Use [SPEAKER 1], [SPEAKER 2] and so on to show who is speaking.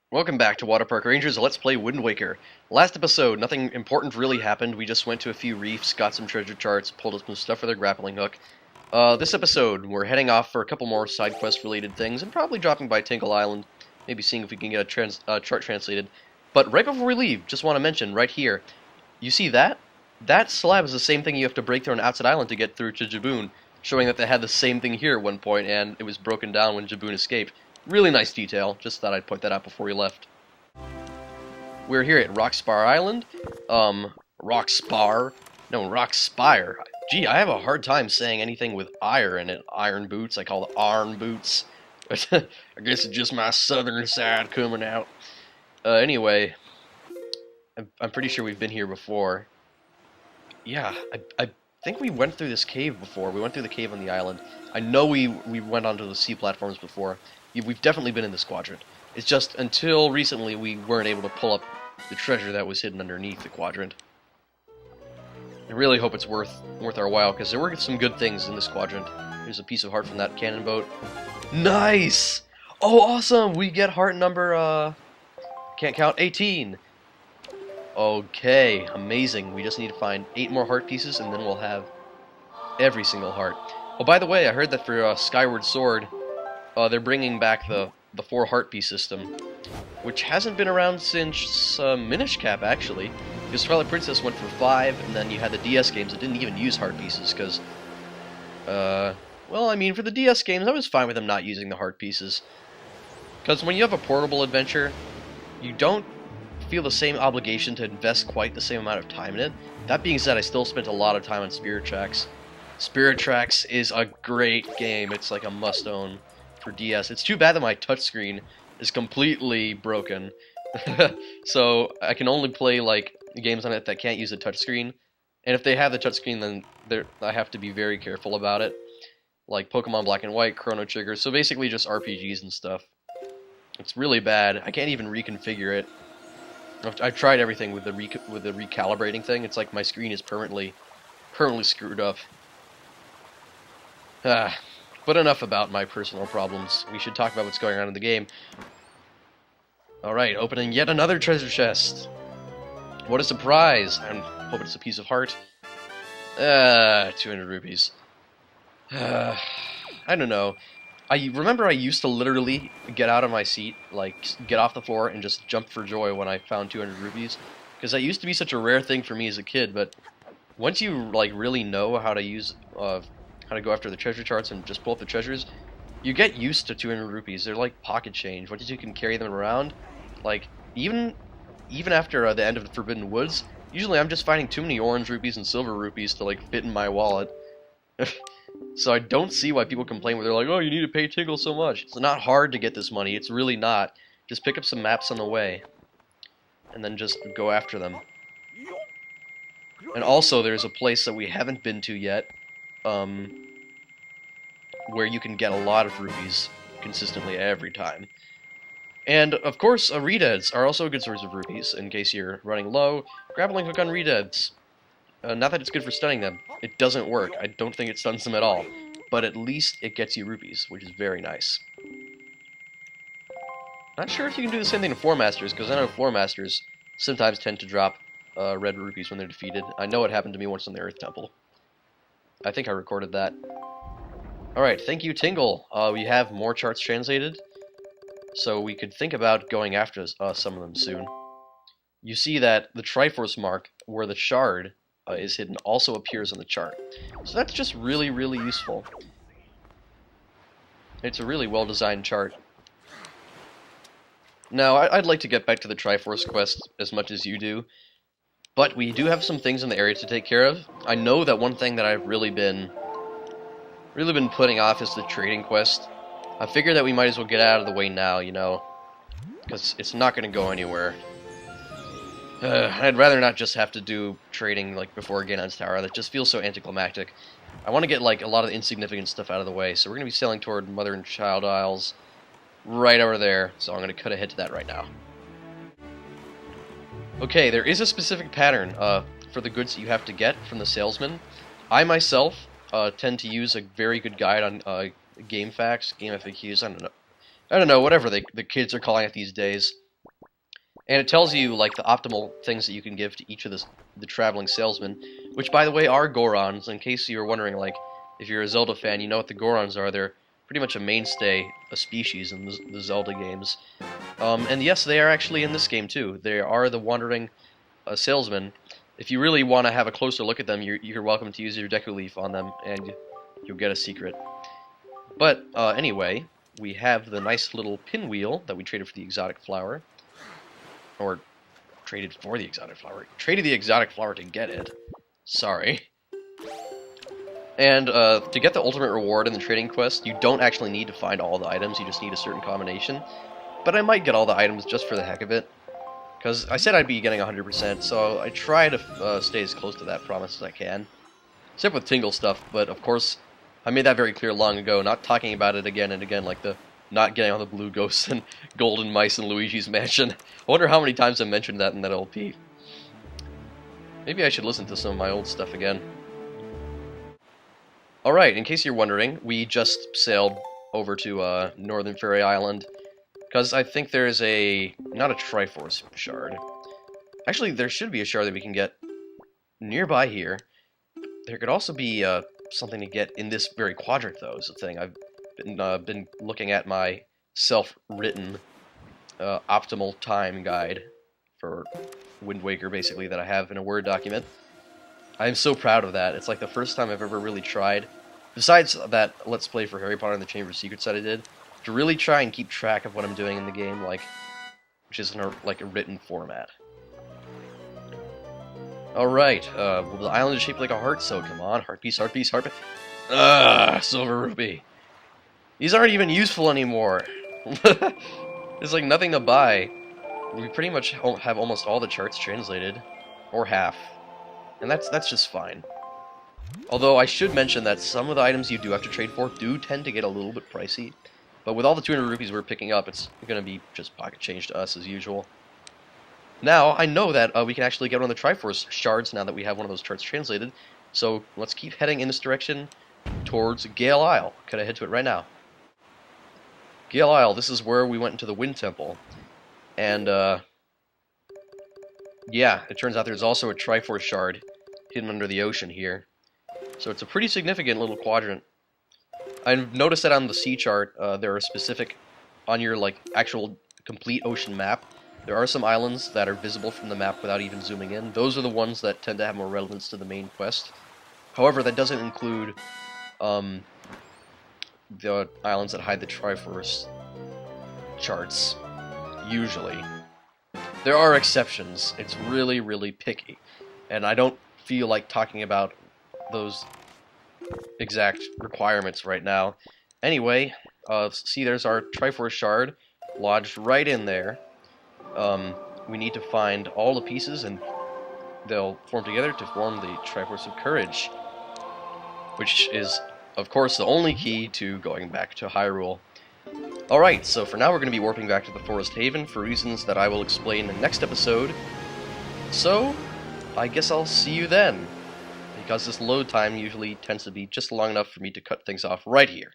[SPEAKER 1] Welcome back to WaterparkRanger, Let's Play Wind Waker. Last episode, nothing important really happened. We just went to a few reefs, got some treasure charts, pulled up some stuff for their grappling hook. This episode, we're heading off for a couple more side quest related things, and probably dropping by Tingle Island, maybe seeing if we can get a chart translated. But right before we leave, just want to mention, right here, you see that? That slab is the same thing you have to break through on Outside Island to get through to Jaboon, showing that they had the same thing here at one point, and it was broken down when Jaboon escaped. Really nice detail. Just thought I'd point that out before we left. We're here at Rockspar Island. Rockspar? No, Rockspire. Gee, I have a hard time saying anything with ire in it. Iron boots. I call it iron boots. I guess it's just my southern side coming out. Anyway, I'm pretty sure we've been here before. Yeah, I think we went through this cave before. We went through the cave on the island. I know we went onto the sea platforms before. We've definitely been in this quadrant. It's just, until recently, we weren't able to pull up the treasure that was hidden underneath the quadrant. I really hope it's worth our while, because there were some good things in this quadrant. Here's a piece of heart from that cannon boat. Nice! Oh, awesome! We get heart number, can't count, 18! Okay, amazing. We just need to find 8 more heart pieces, and then we'll have every single heart. Oh, by the way, I heard that for Skyward Sword, they're bringing back the 4 heart piece system, which hasn't been around since Minish Cap, actually. Because Twilight Princess went for 5, and then you had the DS games that didn't even use heart pieces, because, well, I mean, for the DS games, I was fine with them not using the heart pieces. Because when you have a portable adventure, you don't feel the same obligation to invest quite the same amount of time in it. That being said, I still spent a lot of time on Spirit Tracks. Spirit Tracks is a great game. It's like a must-own for DS. It's too bad that my touchscreen is completely broken. So I can only play like games on it that can't use a touchscreen. And if they have the touchscreen, then I have to be very careful about it. Like Pokemon Black and White, Chrono Trigger, so basically just RPGs and stuff. It's really bad. I can't even reconfigure it. I've tried everything with the recalibrating thing. It's like my screen is permanently screwed up. But enough about my personal problems. We should talk about what's going on in the game. Alright, opening yet another treasure chest. What a surprise! I hope it's a piece of heart. 200 rupees. I don't know. I remember I used to literally get out of my seat, like, get off the floor and just jump for joy when I found 200 rupees. Because that used to be such a rare thing for me as a kid, but once you, like, really know how to use, how to go after the treasure charts and just pull up the treasures, you get used to 200 rupees. They're like pocket change. Once you can carry them around, like, even after the end of the Forbidden Woods, usually I'm just finding too many orange rupees and silver rupees to, like, fit in my wallet. So I don't see why people complain where they're like, oh, you need to pay Tingle so much. It's not hard to get this money. It's really not. Just pick up some maps on the way, and then just go after them. And also, there's a place that we haven't been to yet, where you can get a lot of rupees consistently every time. And, of course, redeads are also a good source of rupees, in case you're running low. Grappling hook on redeads. Not that it's good for stunning them. It doesn't work. I don't think it stuns them at all. But at least it gets you rupees, which is very nice. Not sure if you can do the same thing to Floor Masters, because I know Floor Masters sometimes tend to drop red rupees when they're defeated. I know it happened to me once in the Earth Temple. I think I recorded that. Alright, thank you, Tingle. We have more charts translated, so we could think about going after some of them soon. You see that the Triforce mark, where the shard is hidden, also appears on the chart. So that's just really, really useful. It's a really well-designed chart. Now, I'd like to get back to the Triforce quest as much as you do, but we do have some things in the area to take care of. I know that one thing that I've really been putting off is the trading quest. I figure that we might as well get out of the way now, you know, because it's not going to go anywhere. I'd rather not just have to do trading like before Ganon's Tower. That just feels so anticlimactic. I want to get like a lot of the insignificant stuff out of the way, so we're going to be sailing toward Mother and Child Isles right over there, so I'm going to cut ahead to that right now. Okay, there is a specific pattern for the goods that you have to get from the salesman. I myself tend to use a very good guide on game facts, game FAQs, I don't know, whatever the kids are calling it these days. And it tells you, like, the optimal things that you can give to each of the traveling salesmen, which, by the way, are Gorons. In case you were wondering, like, if you're a Zelda fan, you know what the Gorons are. They're pretty much a mainstay, a species in the Zelda games. And yes, they are actually in this game, too. They are the wandering salesmen. If you really want to have a closer look at them, you're welcome to use your Deku Leaf on them, and you'll get a secret. But, anyway, we have the nice little pinwheel that we traded for the exotic flower. Or, traded for the exotic flower. Traded the exotic flower to get it. Sorry. And, to get the ultimate reward in the trading quest, you don't actually need to find all the items, you just need a certain combination. But I might get all the items just for the heck of it. Because I said I'd be getting 100%, so I try to stay as close to that promise as I can. Except with Tingle stuff, but of course, I made that very clear long ago, not talking about it again and again, like the not getting all the blue ghosts and golden mice in Luigi's Mansion. I wonder how many times I mentioned that in that LP. Maybe I should listen to some of my old stuff again. Alright, in case you're wondering, we just sailed over to Northern Fairy Island, because I think there's not a Triforce Shard. Actually, there should be a shard that we can get nearby here. There could also be something to get in this very quadrant, though, is the thing. I've been looking at my self-written optimal time guide for Wind Waker, basically, that I have in a Word document. I'm so proud of that. It's like the first time I've ever really tried, besides that Let's Play for Harry Potter and the Chamber of Secrets that I did, to really try and keep track of what I'm doing in the game, like, which is in a written format. Alright, well, the island is shaped like a heart, so come on, heart piece, heart piece, heart piece. Silver rupee. These aren't even useful anymore. There's like nothing to buy. We pretty much have almost all the charts translated, or half, and that's just fine. Although I should mention that some of the items you do have to trade for do tend to get a little bit pricey, but with all the 200 rupees we're picking up, it's going to be just pocket change to us as usual. Now, I know that we can actually get one of the Triforce Shards now that we have one of those charts translated, so let's keep heading in this direction towards Gale Isle. Could I head to it right now? Gale Isle, this is where we went into the Wind Temple. And, yeah, it turns out there's also a Triforce Shard hidden under the ocean here. So it's a pretty significant little quadrant. I've noticed that on the sea chart, there are specific, on your, like, actual complete ocean map, there are some islands that are visible from the map without even zooming in. Those are the ones that tend to have more relevance to the main quest. However, that doesn't include, the islands that hide the Triforce Charts, usually. There are exceptions. It's really, really picky. And I don't feel like talking about those exact requirements right now. Anyway, see, there's our Triforce Shard lodged right in there. We need to find all the pieces, and they'll form together to form the Triforce of Courage, which is, of course, the only key to going back to Hyrule. Alright, so for now we're going to be warping back to the Forest Haven for reasons that I will explain in the next episode. So, I guess I'll see you then, because this load time usually tends to be just long enough for me to cut things off right here.